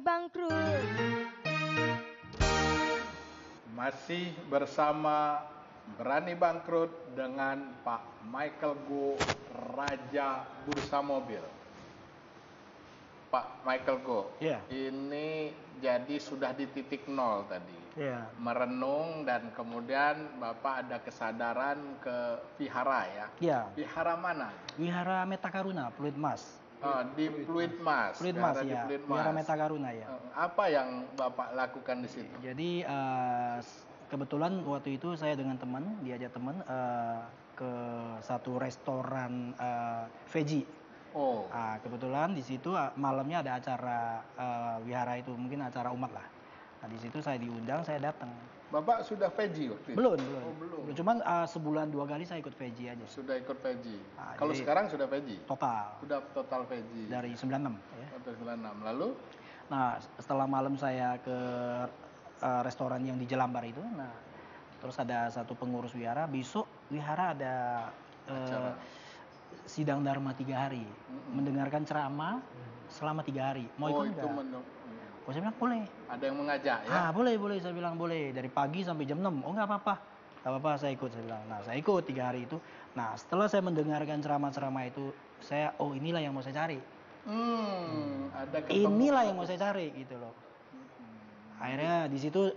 Bangkrut. Masih bersama Berani Bangkrut dengan Pak Michael Go, Raja Bursa Mobil. Pak Michael Go, ini jadi sudah di titik nol tadi. Merenung dan kemudian Bapak ada kesadaran ke vihara ya? Vihara mana? Vihara Metakaruna, Pluit Mas. Di Pluit Mas. Pluit Mas ya, Vihara Metakaruna ya. Apa yang Bapak lakukan di situ? Jadi kebetulan waktu itu saya dengan teman, diajak teman ke satu restoran veggie. Kebetulan di situ malamnya ada acara wihara itu, mungkin acara umat lah. Nah di situ saya diundang, saya datang. Bapak sudah veggie waktu itu? Belum. Cuman sebulan 2 kali saya ikut veggie aja. Sudah ikut veggie. Kalau sekarang sudah veggie? Total. Sudah total veggie. Dari 96 ya. Dari 96. Lalu? Nah setelah malam saya ke restoran yang di Jelambar itu, nah terus ada satu pengurus wihara, besok wihara ada sidang dharma 3 hari, mendengarkan ceramah selama 3 hari. Mau ikut nggak? Saya bilang boleh. Ada yang mengajak ya? Boleh. Saya bilang boleh. Dari pagi sampai jam 6. Oh nggak apa-apa. Nggak apa-apa saya ikut. Saya bilang. Nah saya ikut 3 hari itu. Nah setelah saya mendengarkan ceramah-ceramah itu, saya inilah yang mau saya cari. Inilah yang mau saya cari gitu loh. Akhirnya di situ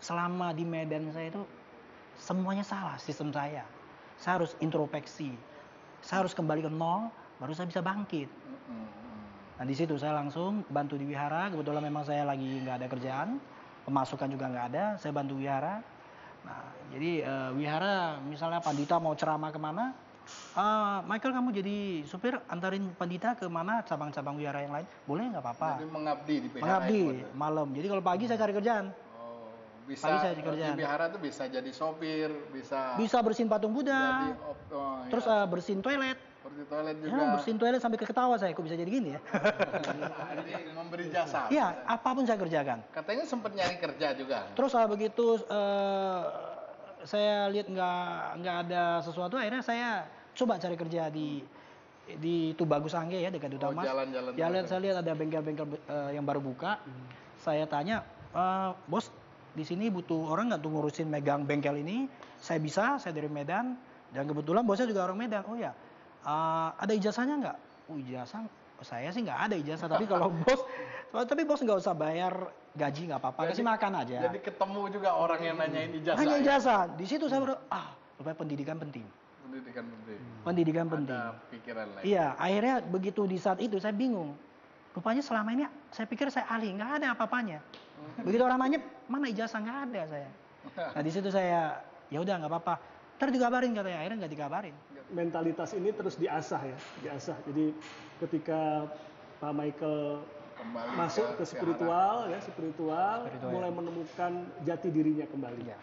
selama di Medan saya itu semuanya salah sistem saya. Saya harus introspeksi. Saya harus kembali ke nol, baru saya bisa bangkit. Nah di situ saya langsung bantu di wihara. Kebetulan memang saya lagi nggak ada kerjaan, pemasukan juga nggak ada. Saya bantu wihara. Nah jadi wihara misalnya pandita mau ceramah kemana, Michael kamu jadi supir antarin pandita ke mana cabang-cabang wihara yang lain, boleh nggak apa-apa. Jadi mengabdi di wihara. Mengabdi malam. Jadi kalau pagi saya cari kerjaan. Bisa pagi saya cari kerjaan. Di wihara tuh bisa jadi sopir, bisa bersihin patung Buddha, terus bersihin toilet. Bersihin toilet juga. Ya, bersihin toilet sampai ketawa saya, kok bisa jadi gini ya? Jadi memberi jasa. Iya, apapun saya kerjakan. Katanya sempat nyari kerja juga. Terus begitu saya lihat nggak ada sesuatu, akhirnya saya coba cari kerja di Tubagus Angge ya, dekat Duta Mas. Jalan saya lihat ada bengkel-bengkel yang baru buka. Saya tanya, bos, di sini butuh orang nggak tuh ngurusin megang bengkel ini? Saya bisa, saya dari Medan. Dan kebetulan bosnya juga orang Medan. Oh ya, ada ijazahnya nggak? Ijazah, saya sih nggak ada ijazah. Tapi kalau bos nggak usah bayar gaji, nggak apa-apa, kasih makan aja. Jadi ketemu juga orang yang nanyain ijazah. Hanya ijazah. Di situ saya rupanya pendidikan penting. Pendidikan penting. Ada pikiran lain. Iya, akhirnya begitu di saat itu saya bingung. Rupanya selama ini saya pikir saya ahli, nggak ada apa-apanya. Begitu orang nanya, mana ijazah, nggak ada saya. Nah di situ saya, ya udah nggak apa-apa. Ntar dikabarin katanya, akhirnya nggak dikabarin. Mentalitas ini terus diasah ya, diasah. Jadi ketika Pak Michael masuk ke spiritual, mulai menemukan jati dirinya kembali. Nah,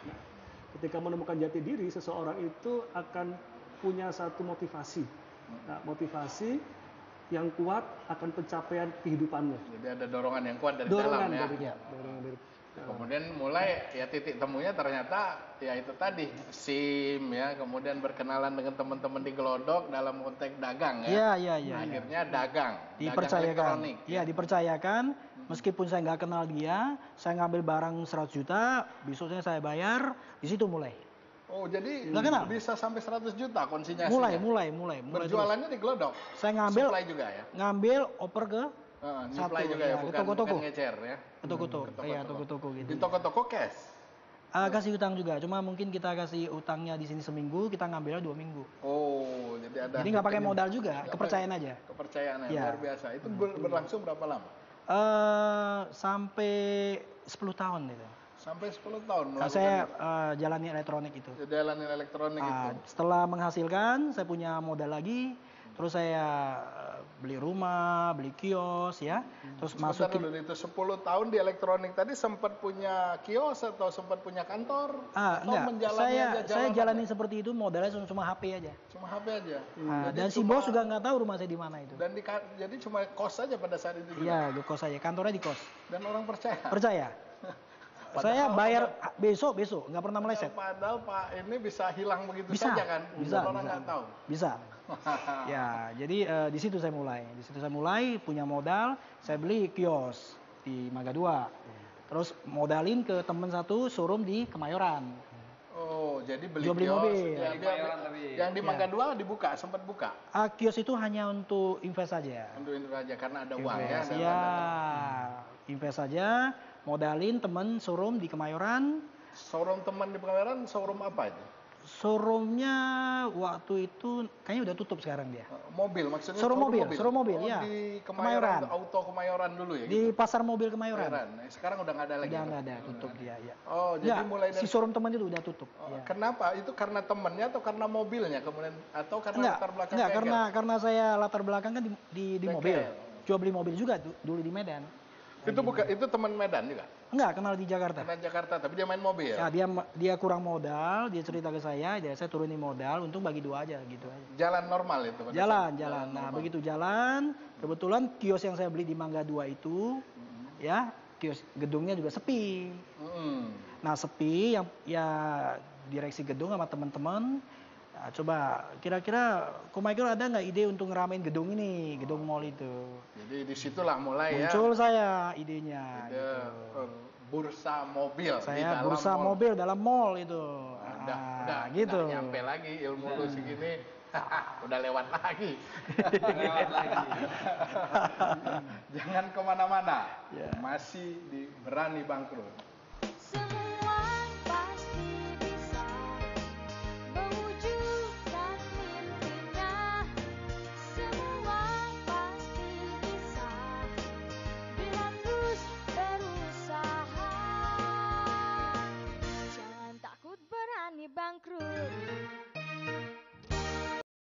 ketika menemukan jati diri, seseorang itu akan punya satu motivasi. Nah, motivasi yang kuat akan pencapaian kehidupannya. Jadi ada dorongan yang kuat dari dalam ya. Kemudian mulai ya titik temunya ternyata ya itu tadi SIM ya, kemudian berkenalan dengan teman-teman di Glodok dalam konteks dagang ya. Iya. Akhirnya dagang. Dipercayakan. Iya, dipercayakan. Meskipun saya nggak kenal dia, saya ngambil barang 100 juta, besoknya saya bayar, di situ mulai. Oh, jadi bisa sampai 100 juta konsinyasinya? Mulai. Berjualannya di Glodok? Saya ngambil, supply juga ya? Ngambil, oper ke supply juga ya, bukan ngecer ya? Ke toko-toko gitu. Di toko-toko cash? Kasih utang juga, cuma mungkin kita kasih utangnya di sini seminggu, kita ngambilnya 2 minggu. Oh, jadi ada. Jadi nggak pakai modal juga, kepercayaan aja. Kepercayaan luar biasa. Itu berlangsung berapa lama? Sampai 10 tahun itu. Sampai 10 tahun melakukan saya jalani elektronik itu. Jalani elektronik itu. Setelah menghasilkan, saya punya modal lagi. Terus saya beli rumah, beli kios ya. Terus masukin dulu, itu 10 tahun di elektronik tadi sempat punya kios atau sempat punya kantor? Enggak. Saya jalani seperti itu, modalnya cuma HP aja. Cuma HP aja. Dan si bos juga nggak tahu rumah saya di mana itu. Dan jadi cuma kos saja pada saat itu juga. Iya, di kos aja. Kantornya di kos. Dan orang percaya? Percaya. Saya bayar besok, nggak pernah meleset. Padahal Pak ini bisa hilang begitu saja kan? Bisa. Orang nggak tahu. Bisa. Ya, jadi di situ saya mulai. Di situ saya mulai punya modal, saya beli kios di Mangga 2. Terus modalin ke temen satu showroom di Kemayoran. Oh, jadi beli Jual beli kios mobil. yang di Mangga 2 dibuka, sempat buka. Kios itu hanya untuk invest saja. Untuk invest saja karena ada uang ya. Ya, invest saja, modalin temen showroom di Kemayoran. Showroom teman di Kemayoran, showroom apa itu? Showroomnya waktu itu kayaknya udah tutup sekarang dia. Mobil maksudnya? Showroom mobil, oh, ya. Di Kemayoran, Auto Kemayoran dulu ya? Di gitu? Pasar mobil Kemayoran. Sekarang udah nggak ada lagi? Udah nggak ada, tutup dia. Ya. Oh, jadi mulai dari... si showroom teman itu udah tutup. Oh, ya. Kenapa? Itu karena temennya atau karena mobilnya kemudian? Atau karena latar belakang? Enggak, karena saya latar belakang kan di mobil. Jual beli mobil juga dulu di Medan. Itu teman Medan juga? Enggak, kenal di Jakarta. Kenal Jakarta, tapi dia main mobil. Ya, dia kurang modal, dia cerita ke saya turunin modal, untung bagi 2 aja gitu aja. Jalan normal itu? Jalan. Nah, begitu jalan, kebetulan kios yang saya beli di Mangga 2 itu, ya, kios gedungnya juga sepi. Nah, sepi, ya direksi gedung sama teman-teman, nah, coba kira-kira Ko Michael ada nggak ide untuk ngeramein gedung ini, gedung mall itu. Jadi disitulah mulai muncul saya idenya. Bursa mobil. Saya di dalam bursa mall. Mobil dalam mall itu. Udah gitu. Udah nyampe lagi ilmu lu segini. Udah lewat lagi. Jangan kemana-mana. Masih di Berani Bangkrut. Bangkrut.